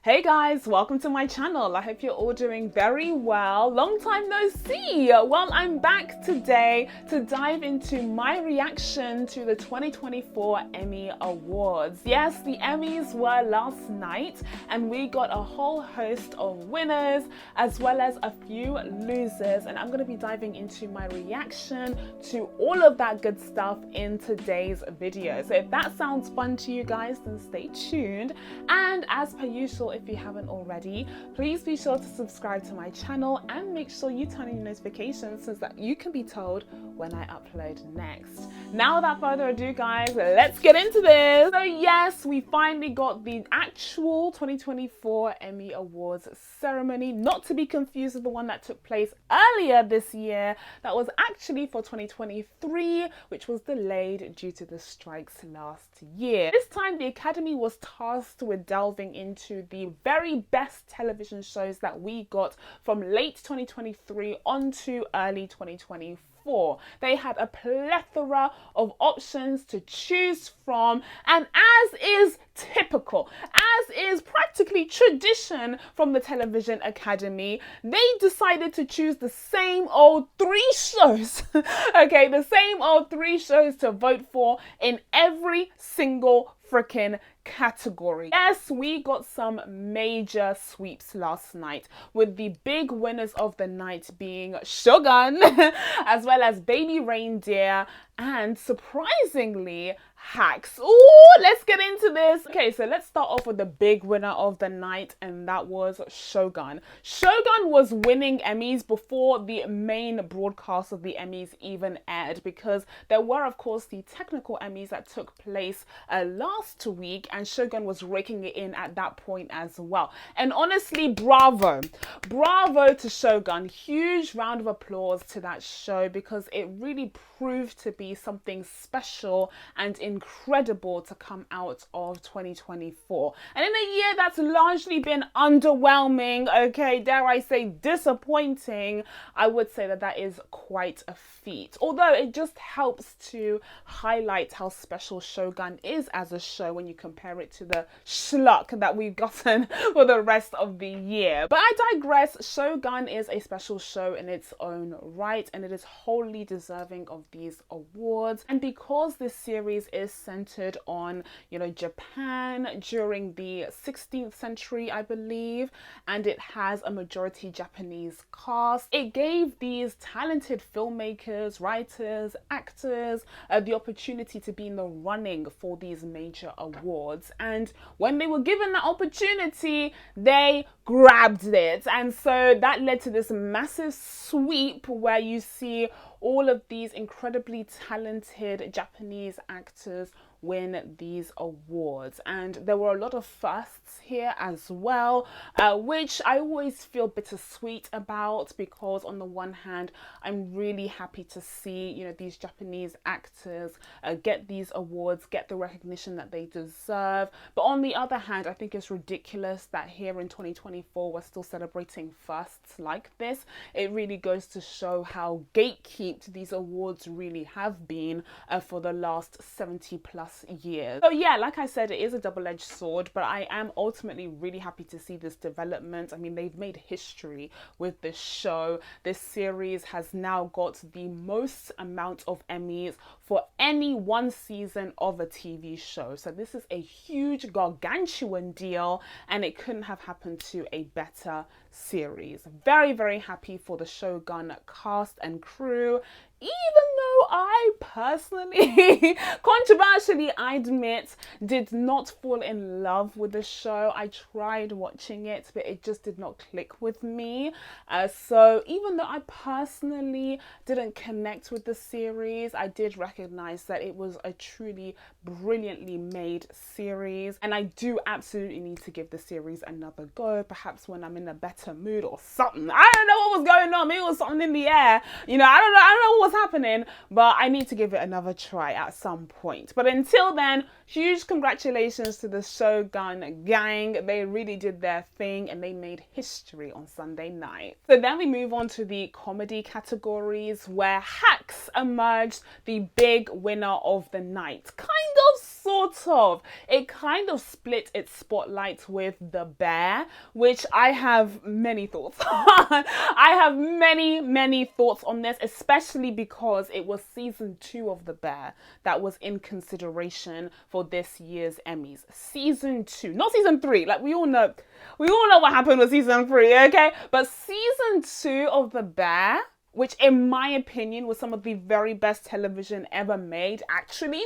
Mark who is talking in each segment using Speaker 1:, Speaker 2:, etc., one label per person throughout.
Speaker 1: Hey guys, welcome to my channel. I hope you're all doing very well. Long time no see. Well, I'm back today to dive into my reaction to the 2024 Emmy Awards. Yes, the Emmys were last night and we got a whole host of winners as well as a few losers, and I'm going to be diving into my reaction to all of that good stuff in today's video. So if that sounds fun to you guys, then stay tuned. And as per usual, if you haven't already, please be sure to subscribe to my channel and make sure you turn on your notifications so that you can be told when I upload next. Now without further ado guys, let's get into this. So yes, we finally got the actual 2024 Emmy Awards ceremony, not to be confused with the one that took place earlier this year. That was actually for 2023, which was delayed due to the strikes last year. This time the Academy was tasked with delving into the very best television shows that we got from late 2023 onto early 2024. They had a plethora of options to choose from, and as is typical, as is practically tradition from the Television Academy, they decided to choose the same old three shows, okay, the same old three shows to vote for in every single freaking category. Yes, we got some major sweeps last night, with the big winners of the night being Shogun as well as Baby Reindeer and surprisingly Hacks. Ooh, let's get into this. Okay, so let's start off with the big winner of the night, and that was Shogun. Shogun was winning Emmys before the main broadcast of the Emmys even aired, because there were of course the technical Emmys that took place last week, and Shogun was raking it in at that point as well. And honestly, bravo to Shogun. Huge round of applause to that show, because it really proved to be something special and incredible to come out of 2024. And in a year that's largely been underwhelming, okay, dare I say disappointing, I would say that that is quite a feat. Although it just helps to highlight how special Shogun is as a show when you compare it to the schluck that we've gotten for the rest of the year. But I digress. Shogun is a special show in its own right, and it is wholly deserving of these awards. And because this series is centered on, you know, Japan during the 16th century, I believe, and it has a majority Japanese cast, it gave these talented filmmakers, writers, actors the opportunity to be in the running for these major awards. And when they were given that opportunity, they grabbed it. And so that led to this massive sweep where you see all of these incredibly talented Japanese actors win these awards. And there were a lot of firsts here as well, which I always feel bittersweet about, because on the one hand, I'm really happy to see, you know, these Japanese actors get these awards, get the recognition that they deserve. But on the other hand, I think it's ridiculous that here in 2024 we're still celebrating firsts like this. It really goes to show how gatekept these awards really have been for the last 70 plus years. So yeah, like I said, it is a double-edged sword, but I am ultimately really happy to see this development. I mean, they've made history with this show. This series has now got the most amount of Emmys for any one season of a TV show. So this is a huge gargantuan deal, and it couldn't have happened to a better series. Very, very happy for the Shogun cast and crew, even though I personally, controversially I admit, did not fall in love with the show. I tried watching it, but it just did not click with me. So even though I personally didn't connect with the series, I did recognize that it was a truly brilliantly made series, and I do absolutely need to give the series another go, perhaps when I'm in a better mood or something. I don't know what was going on. Maybe it was something in the air, you know. I don't know what was happening, but I need to give it another try at some point. But until then, huge congratulations to the Shogun gang. They really did their thing and they made history on Sunday night. So then we move on to the comedy categories, where Hacks emerged the big winner of the night. Kind of sort of. It kind of split its spotlight with The Bear, which I have many thoughts on. I have many thoughts on this, especially because it was season 2 of The Bear that was in consideration for this year's Emmys. Season 2, not season 3. Like we all know what happened with season 3, okay? But season 2 of The Bear, which in my opinion was some of the very best television ever made. Actually,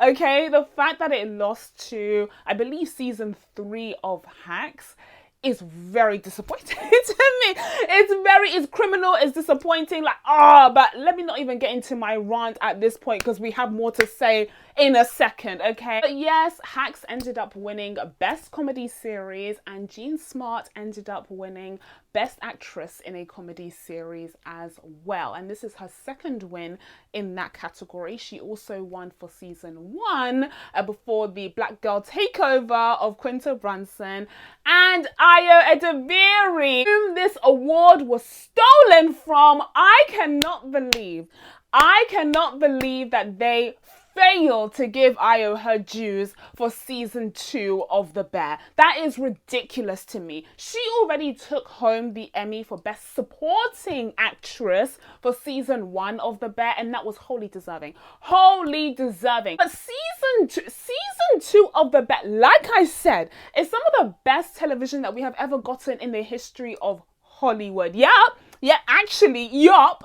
Speaker 1: okay, the fact that it lost to, I believe, season 3 of Hacks is very disappointing to me. It's criminal, it's disappointing, like, but let me not even get into my rant at this point because we have more to say in a second, okay? But yes, Hacks ended up winning Best Comedy Series and Jean Smart ended up winning Best Actress in a Comedy Series as well. And this is her second win in that category. She also won for season 1 before the Black Girl takeover of Quinta Brunson and Ayo Edebiri, whom this award was stolen from. I cannot believe that they failed to give Ayo her dues for season 2 of The Bear. That is ridiculous to me. She already took home the Emmy for Best Supporting Actress for season 1 of The Bear, and that was wholly deserving. But season 2 of The Bear, like I said, is some of the best television that we have ever gotten in the history of Hollywood. Yup,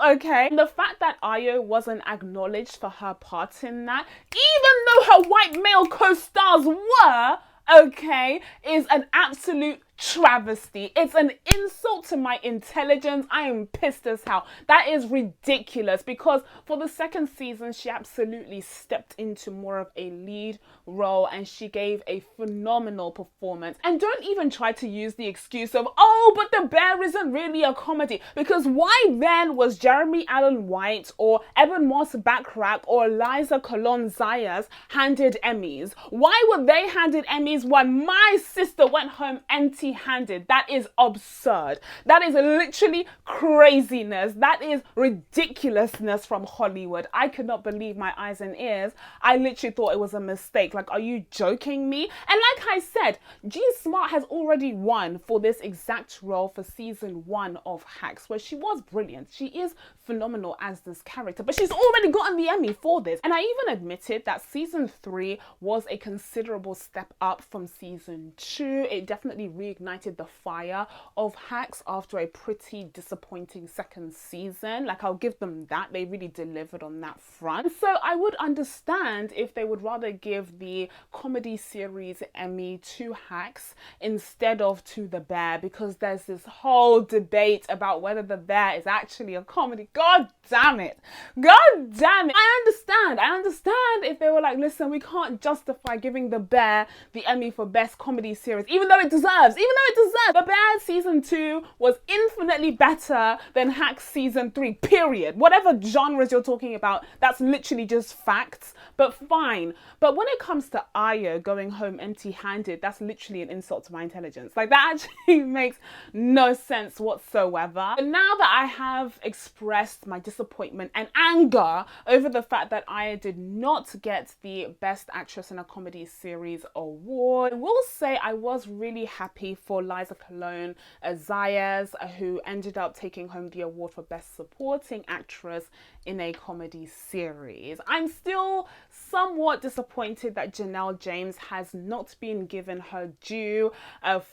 Speaker 1: okay. And the fact that Ayo wasn't acknowledged for her part in that, even though her white male co-stars were, okay, is an absolute travesty. It's an insult to my intelligence. I am pissed as hell. That is ridiculous because for the second season, she absolutely stepped into more of a lead role and she gave a phenomenal performance. And don't even try to use the excuse of, but The Bear isn't really a comedy, because why then was Jeremy Allen White or Evan Moss Backrack or Liza Colon Zayas handed Emmys? Why were they handed Emmys when my sister went home empty-handed? That is absurd. That is literally craziness. That is ridiculousness from Hollywood. I could not believe my eyes and ears. I literally thought it was a mistake. Like, are you joking me? And like I said, Jean Smart has already won for this exact role for season 1 of Hacks, where she was brilliant. She is phenomenal as this character, but she's already gotten the Emmy for this. And I even admitted that season 3 was a considerable step up from season 2. It definitely reignited the fire of Hacks after a pretty disappointing second season. Like, I'll give them that. They really delivered on that front. So I would understand if they would rather give the comedy series Emmy to Hacks instead of to The Bear, because there's this whole debate about whether The Bear is actually a comedy. God damn it. I understand if they were like, listen, we can't justify giving The Bear the Emmy for Best Comedy Series, even though it deserves. The Bear season 2 was infinitely better than Hacks season 3, period. Whatever genres you're talking about, that's literally just facts, but fine. But when it comes to Ayo going home empty-handed, that's literally an insult to my intelligence. Like, that actually makes no sense whatsoever. But now that I have expressed my disappointment and anger over the fact that Ayo did not get the Best Actress in a Comedy Series award, I will say I was really happy for Liza Colon Zayas, who ended up taking home the award for Best Supporting Actress in a Comedy Series. I'm still somewhat disappointed that Janelle James has not been given her due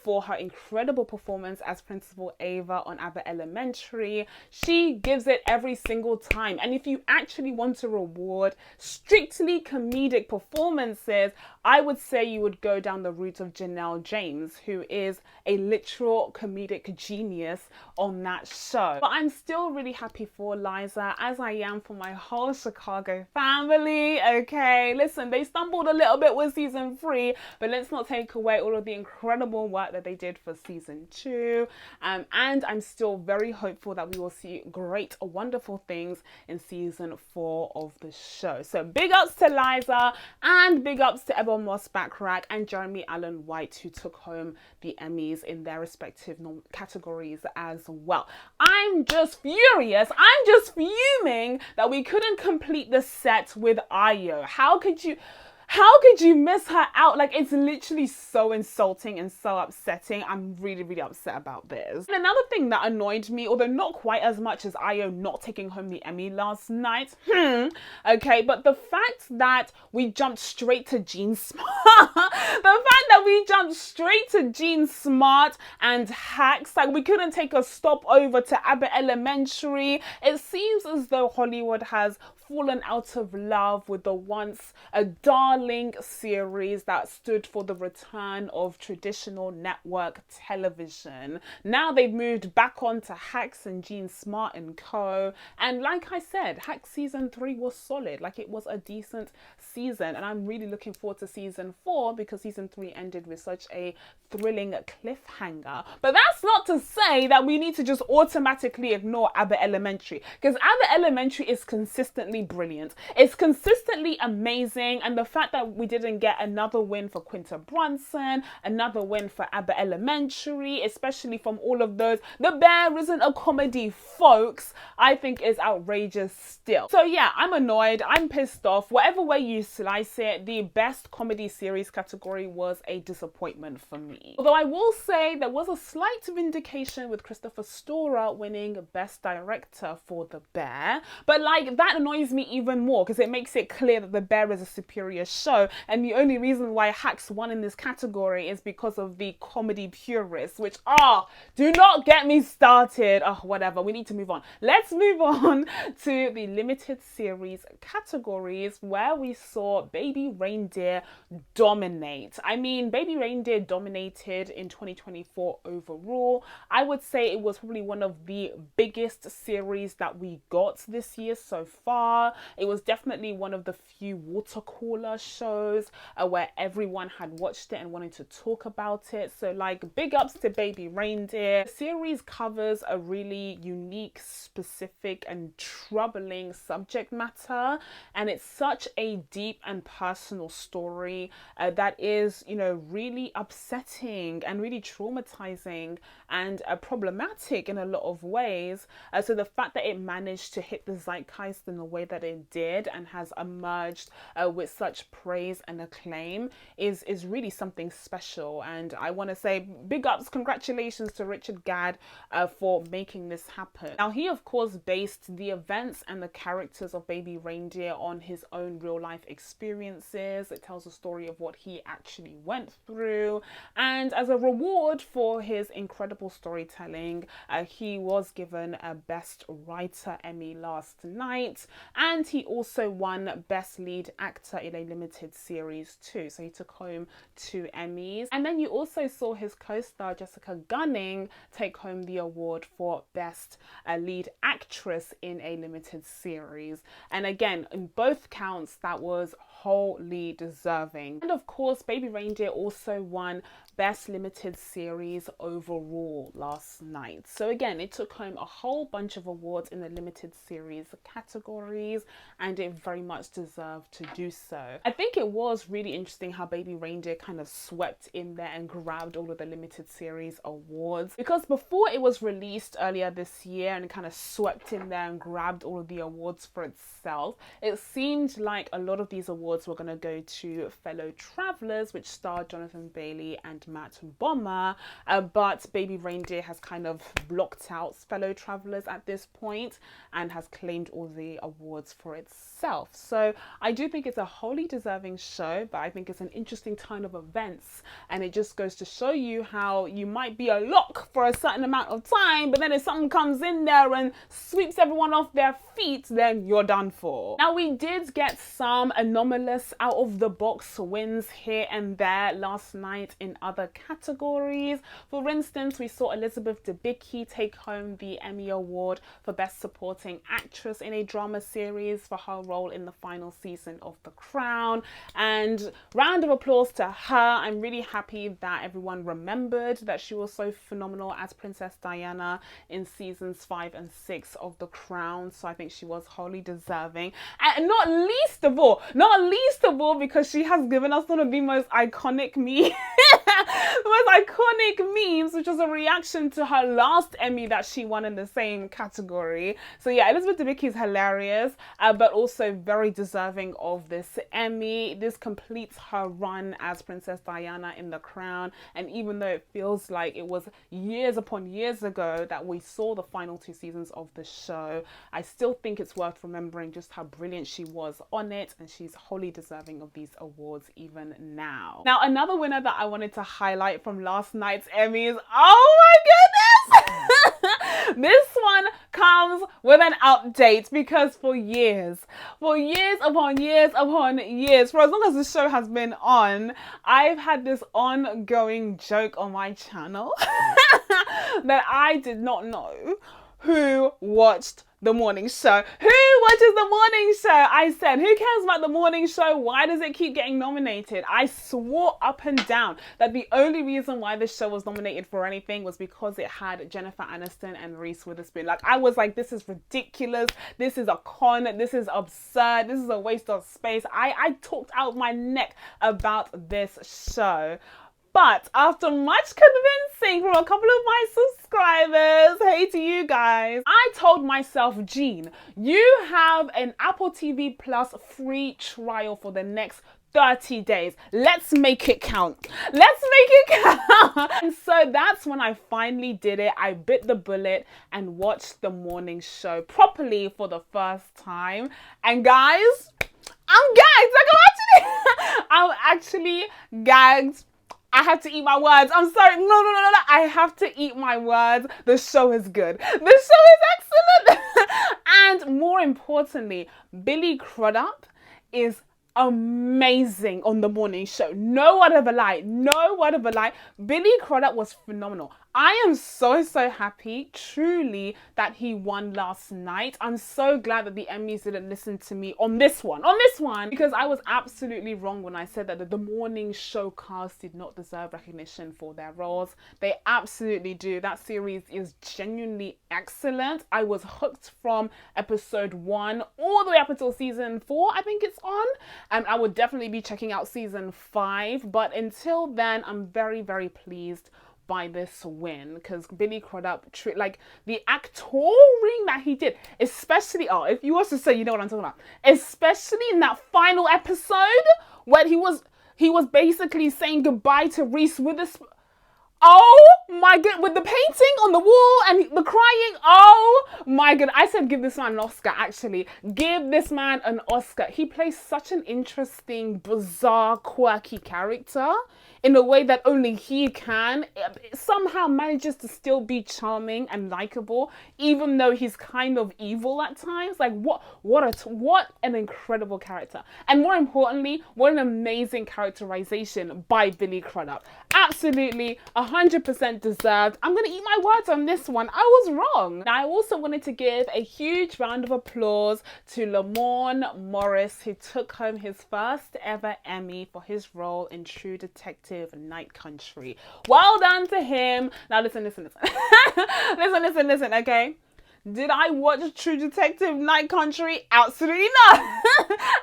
Speaker 1: for her incredible performance as Principal Ava on Abbott Elementary. She gives it every single time. And if you actually want to reward strictly comedic performances, I would say you would go down the route of Janelle James, who is a literal comedic genius on that show. But I'm still really happy for Liza, as I am for my whole Chicago family, okay? Listen, they stumbled a little bit with season 3, but let's not take away all of the incredible work that they did for season 2. And I'm still very hopeful that we will see great, wonderful things in season 4 of the show. So big ups to Liza and big ups to Ebon Moss Backrack and Jeremy Allen White, who took home the Emmys in their respective categories as well. I'm just furious. I'm just fuming that we couldn't complete the set with Ayo. How could you? How could you miss her out? Like, it's literally so insulting and so upsetting. I'm really, really upset about this. And another thing that annoyed me, although not quite as much as Io not taking home the Emmy last night, okay, but the fact that we jumped straight to Jean Smart, Jean Smart and Hacks, like we couldn't take a stop over to Abbott Elementary. It seems as though Hollywood has fallen out of love with the once a darling series that stood for the return of traditional network television. Now they've moved back on to Hacks and Jean Smart and Co. And like I said, Hacks season 3 was solid. Like, it was a decent season, and I'm really looking forward to season 4 because season 3 ended with such a thrilling cliffhanger. But that's not to say that we need to just automatically ignore Abbott Elementary, because Abbott Elementary is consistently brilliant. It's consistently amazing, and the fact that we didn't get another win for Quinta Brunson, another win for Abbott Elementary, especially from all of those "The Bear isn't a comedy" folks, I think is outrageous still. So yeah, I'm annoyed, I'm pissed off. Whatever way you slice it, the best comedy series category was a disappointment for me. Although I will say there was a slight vindication with Christopher Storer winning Best Director for The Bear, but like, that annoys me even more because it makes it clear that The Bear is a superior show, and the only reason why Hacks won in this category is because of the comedy purists, which, do not get me started. Whatever, we need to move on. Let's move on to the limited series categories, where we saw Baby Reindeer dominate. I mean, Baby Reindeer dominated in 2024 overall. I would say it was probably one of the biggest series that we got this year so far. It was definitely one of the few water cooler shows where everyone had watched it and wanted to talk about it. So like, big ups to Baby Reindeer. The series covers a really unique, specific and troubling subject matter, and it's such a deep and personal story that is, you know, really upsetting and really traumatizing and problematic in a lot of ways. So the fact that it managed to hit the zeitgeist in the way that it did and has emerged with such praise and acclaim is really something special. And I want to say big ups, congratulations to Richard Gadd for making this happen. Now, he of course based the events and the characters of Baby Reindeer on his own real life experiences. It tells a story of what he actually went through, and as a reward for his incredible storytelling, he was given a Best Writer Emmy last night, and he also won Best Lead Actor in a Limited Series too. So he took home 2 Emmys. And then you also saw his co-star Jessica Gunning take home the award for Best Lead Actress in a Limited Series. And again, in both counts, that was wholly deserving. And of course, Baby Reindeer also won Best Limited Series overall last night. So again, it took home a whole bunch of awards in the Limited Series categories, and it very much deserved to do so. I think it was really interesting how Baby Reindeer kind of swept in there and grabbed all of the Limited Series awards, because before it was released earlier this year and it kind of swept in there and grabbed all of the awards for itself, it seemed like a lot of these awards were going to go to Fellow Travelers, which starred Jonathan Bailey and Matt Bomber, but Baby Reindeer has kind of blocked out Fellow Travelers at this point and has claimed all the awards for itself. So I do think it's a wholly deserving show, but I think it's an interesting turn of events, and it just goes to show you how you might be a lock for a certain amount of time, but then if something comes in there and sweeps everyone off their feet, then you're done for. Now, we did get some anomalous out of the box wins here and there last night in other categories. For instance, we saw Elizabeth Debicki take home the Emmy Award for Best Supporting Actress in a Drama Series for her role in the final season of The Crown, and round of applause to her. I'm really happy that everyone remembered that she was so phenomenal as Princess Diana in seasons 5 and 6 of The Crown, so I think she was wholly deserving. And not least of all, because she has given us one of the most iconic memes most iconic memes, which was a reaction to her last Emmy that she won in the same category. So yeah, Elizabeth Debicki is hilarious, but also very deserving of this Emmy. This completes her run as Princess Diana in The Crown, and even though it feels like it was years upon years ago that we saw the final 2 seasons of the show, I still think it's worth remembering just how brilliant she was on it, and she's wholly deserving of these awards even now. Now, another winner that I wanted to highlight from last night's Emmys, oh my goodness! This one comes with an update because for years upon years, for as long as the show has been on, I've had this ongoing joke on my channel that I did not know who watched the morning show. Who watches the morning show? I said, who cares about the morning show? Why does it keep getting nominated? I swore up and down that the only reason why this show was nominated for anything was because it had Jennifer Aniston and Reese Witherspoon. Like, I was like, this is ridiculous. This is a con. This is absurd. This is a waste of space. I talked out my neck about this show. But after much convincing from a couple of my subscribers, hey to you guys, I told myself, Jean, you have an Apple TV Plus free trial for the next 30 days. Let's make it count. Let's make it count. And so that's when I finally did it. I bit the bullet and watched the morning show properly for the first time. And guys, I'm gagged. I'm actually gagged. I have to eat my words. I'm sorry. No. I have to eat my words. The show is good. The show is excellent. And more importantly, Billy Crudup is amazing on the morning show. No word of a lie. No word of a lie. Billy Crudup was phenomenal. I am so happy, truly, that he won last night. I'm so glad that the Emmys didn't listen to me on this one, because I was absolutely wrong when I said that the morning show cast did not deserve recognition for their roles. They absolutely do. That series is genuinely excellent. I was hooked from episode 1 all the way up until season 4, I think it's on. And I would definitely be checking out season 5. But until then, I'm very pleased by this win, because Billy Crudup, like the actoring that he did, especially, if you was to say, you know what I'm talking about, especially in that final episode where he was basically saying goodbye to Reese Witherspoon. Oh my god, with the painting on the wall and the crying. Oh my god, I said give this man an Oscar, actually. Give this man an Oscar. He plays such an interesting, bizarre, quirky character in a way that only he can. It somehow manages to still be charming and likable, even though he's kind of evil at times. Like, what an incredible character. And more importantly, what an amazing characterization by Billy Crudup. Absolutely 100% deserved. I'm gonna eat my words on this one. I was wrong. Now, I also wanted to give a huge round of applause to Lamorne Morris, who took home his first ever Emmy for his role in True Detective Night Country. Well done to him. Now listen. listen, okay? Did I watch True Detective Night Country? Absolutely not.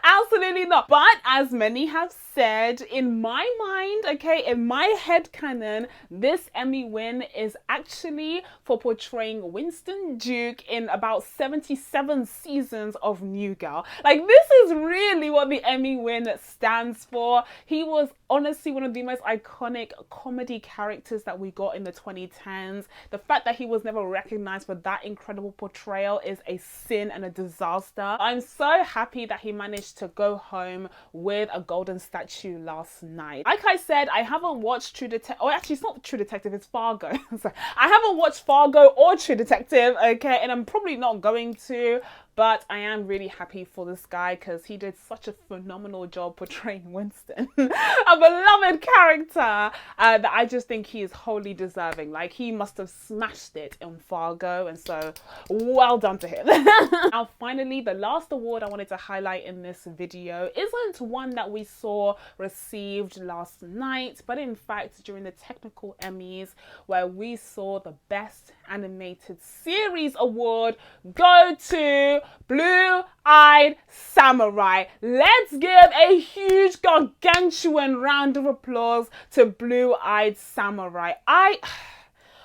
Speaker 1: Absolutely not. But as many have said, in my mind, okay, in my headcanon, this Emmy win is actually for portraying Winston Duke in about 77 seasons of New Girl. Like, this is really what the Emmy win stands for. He was honestly one of the most iconic comedy characters that we got in the 2010s. The fact that he was never recognized for that incredible portrayal is a sin and a disaster. I'm so happy that he managed to go home with a golden statue last night. Like I said, I haven't watched True Detective. Oh, actually, it's not True Detective, it's Fargo. So, I haven't watched Fargo or True Detective, okay, and I'm probably not going to. But I am really happy for this guy because he did such a phenomenal job portraying Winston, a beloved character that I just think he is wholly deserving. Like, he must have smashed it in Fargo, and so well done to him. Now, finally, the last award I wanted to highlight in this video isn't one that we saw received last night, but in fact during the technical Emmys, where we saw the Best Animated Series award go to Blue-Eyed Samurai. Let's give a huge gargantuan round of applause to Blue-Eyed Samurai.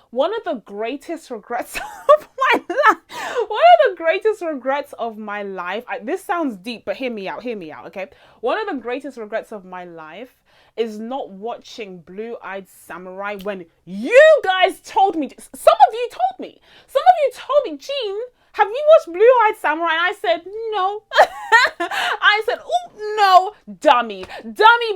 Speaker 1: One of the greatest regrets of my life. One of the greatest regrets of my life. This sounds deep, but hear me out, okay? One of the greatest regrets of my life is not watching Blue-Eyed Samurai when you guys told me. Some of you told me, Jean, have you watched Blue-Eyed Samurai? And I said, no. I said, oh, no, dummy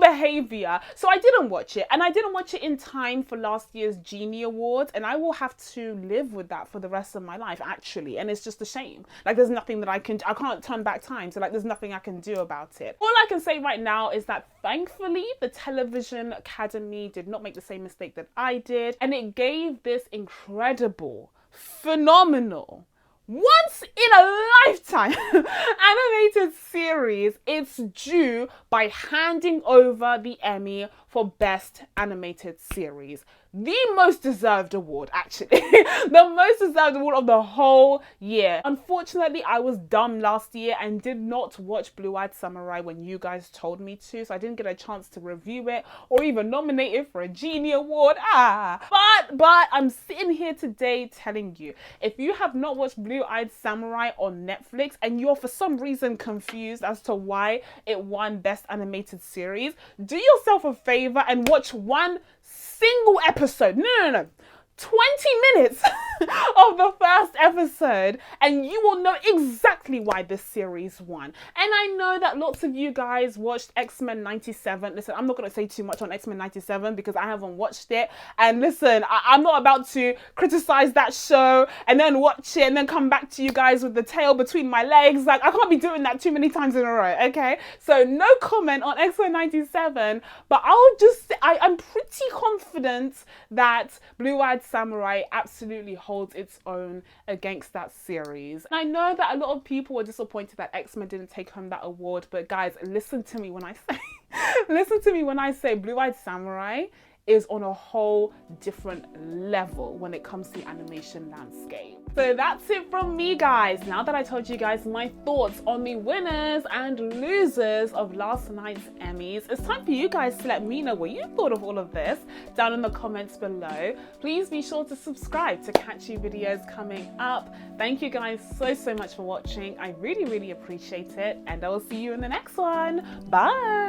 Speaker 1: behavior. So I didn't watch it, and I didn't watch it in time for last year's Genie Awards, and I will have to live with that for the rest of my life, actually. And it's just a shame. Like, there's nothing that I can't turn back time. So like, there's nothing I can do about it. All I can say right now is that thankfully, the Television Academy did not make the same mistake that I did, and it gave this incredible, phenomenal, once in a lifetime animated series its due by handing over the Emmy for Best Animated Series. The most deserved award, actually. The most deserved award of the whole year. Unfortunately, I was dumb last year and did not watch Blue-Eyed Samurai when you guys told me to, so I didn't get a chance to review it or even nominate it for a Genie Award. But I'm sitting here today telling you, if you have not watched Blue-Eyed Samurai on Netflix and you're for some reason confused as to why it won Best Animated Series, do yourself a favor and watch one single episode. No. 20 minutes of the first episode and you will know exactly why this series won. And I know that lots of you guys watched X-Men 97. Listen, I'm not going to say too much on X-Men 97 because I haven't watched it. And listen, I'm not about to criticize that show and then watch it and then come back to you guys with the tail between my legs. Like, I can't be doing that too many times in a row, okay? So no comment on X-Men 97, but I'm pretty confident that Blue-Eyed Samurai absolutely holds its own against that series. And I know that a lot of people were disappointed that X-Men didn't take home that award, but guys, listen to me when I say Blue-Eyed Samurai is on a whole different level when it comes to the animation landscape. So that's it from me, guys. Now that I told you guys my thoughts on the winners and losers of last night's Emmys, it's time for you guys to let me know what you thought of all of this down in the comments below. Please be sure to subscribe to catch you videos coming up. Thank you guys so much for watching. I really appreciate it, and I will see you in the next one. Bye.